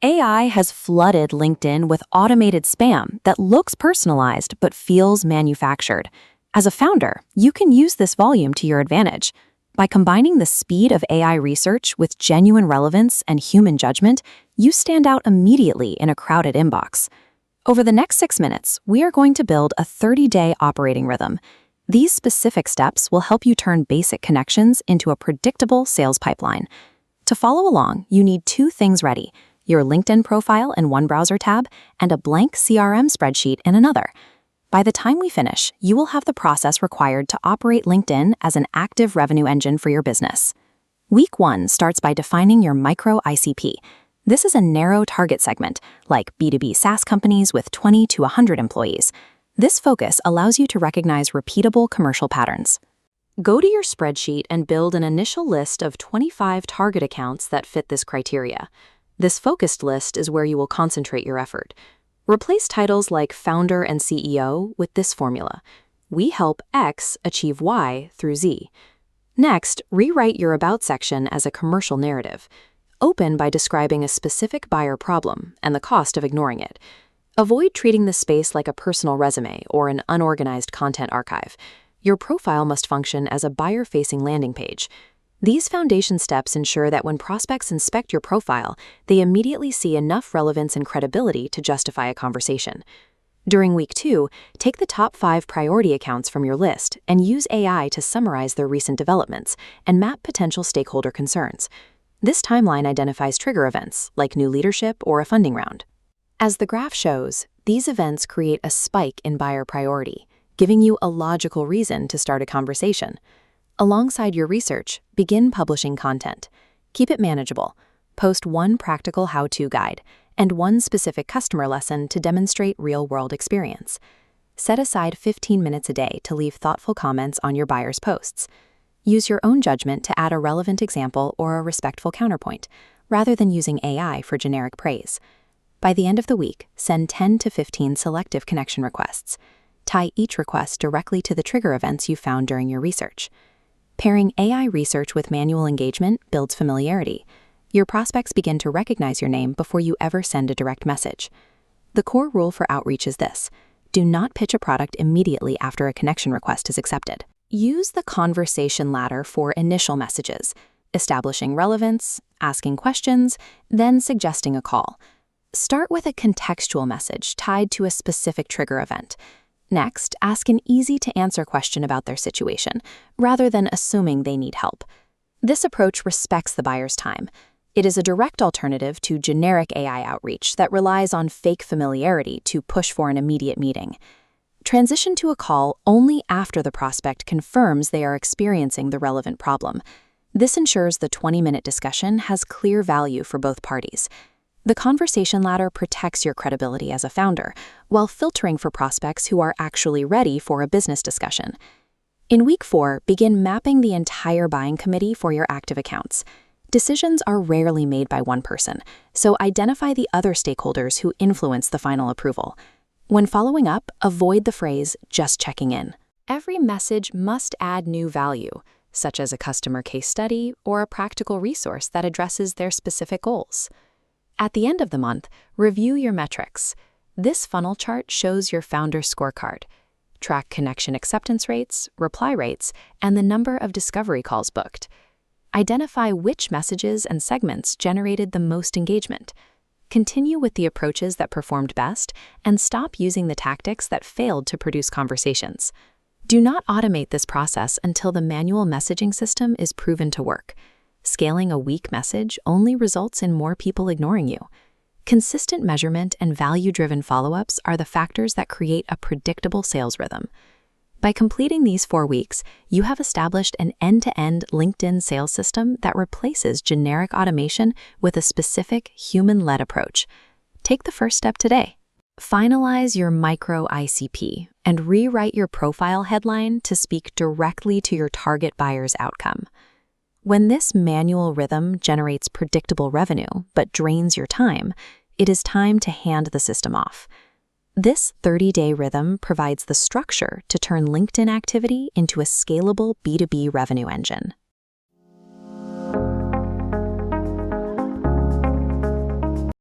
AI has flooded LinkedIn with automated spam that looks personalized but feels manufactured. As a founder, you can use this volume to your advantage. By combining the speed of AI research with genuine relevance and human judgment, you stand out immediately in a crowded inbox. Over the next 6 minutes, we are going to build a 30-day operating rhythm. These specific steps will help you turn basic connections into a predictable sales pipeline. To follow along, you need 2 things ready: your LinkedIn profile in one browser tab and a blank CRM spreadsheet in another. By the time we finish, you will have the process required to operate LinkedIn as an active revenue engine for your business. Week 1 starts by defining your micro-ICP. This is a narrow target segment, like B2B SaaS companies with 20 to 100 employees. This focus allows you to recognize repeatable commercial patterns. Go to your spreadsheet and build an initial list of 25 target accounts that fit this criteria. This focused list is where you will concentrate your effort. Replace titles like founder and CEO with this formula: we help X achieve Y through Z. Next, rewrite your About section as a commercial narrative. Open by describing a specific buyer problem and the cost of ignoring it. Avoid treating this space like a personal resume or an unorganized content archive. Your profile must function as a buyer-facing landing page. These foundation steps ensure that when prospects inspect your profile, they immediately see enough relevance and credibility to justify a conversation. During week 2, take the top 5 priority accounts from your list and use AI to summarize their recent developments and map potential stakeholder concerns. This timeline identifies trigger events, like new leadership or a funding round. As the graph shows, these events create a spike in buyer priority, giving you a logical reason to start a conversation. Alongside your research, begin publishing content. Keep it manageable. Post 1 practical how-to guide and 1 specific customer lesson to demonstrate real-world experience. Set aside 15 minutes a day to leave thoughtful comments on your buyers' posts. Use your own judgment to add a relevant example or a respectful counterpoint, rather than using AI for generic praise. By the end of the week, send 10 to 15 selective connection requests. Tie each request directly to the trigger events you found during your research. Pairing AI research with manual engagement builds familiarity. Your prospects begin to recognize your name before you ever send a direct message. The core rule for outreach is this: do not pitch a product immediately after a connection request is accepted. Use the conversation ladder for initial messages, establishing relevance, asking questions, then suggesting a call. Start with a contextual message tied to a specific trigger event. Next, ask an easy-to-answer question about their situation, rather than assuming they need help. This approach respects the buyer's time. It is a direct alternative to generic AI outreach that relies on fake familiarity to push for an immediate meeting. Transition to a call only after the prospect confirms they are experiencing the relevant problem. This ensures the 20-minute discussion has clear value for both parties. The conversation ladder protects your credibility as a founder, while filtering for prospects who are actually ready for a business discussion. In week 4, begin mapping the entire buying committee for your active accounts. Decisions are rarely made by one person, so identify the other stakeholders who influence the final approval. When following up, avoid the phrase, "just checking in." Every message must add new value, such as a customer case study or a practical resource that addresses their specific goals. At the end of the month, review your metrics. This funnel chart shows your founder's scorecard. Track connection acceptance rates, reply rates, and the number of discovery calls booked. Identify which messages and segments generated the most engagement. Continue with the approaches that performed best and stop using the tactics that failed to produce conversations. Do not automate this process until the manual messaging system is proven to work. Scaling a weak message only results in more people ignoring you. Consistent measurement and value-driven follow-ups are the factors that create a predictable sales rhythm. By completing these 4 weeks, you have established an end-to-end LinkedIn sales system that replaces generic automation with a specific human-led approach. Take the first step today. Finalize your micro-ICP and rewrite your profile headline to speak directly to your target buyer's outcome. When this manual rhythm generates predictable revenue but drains your time, it is time to hand the system off. This 30-day rhythm provides the structure to turn LinkedIn activity into a scalable B2B revenue engine.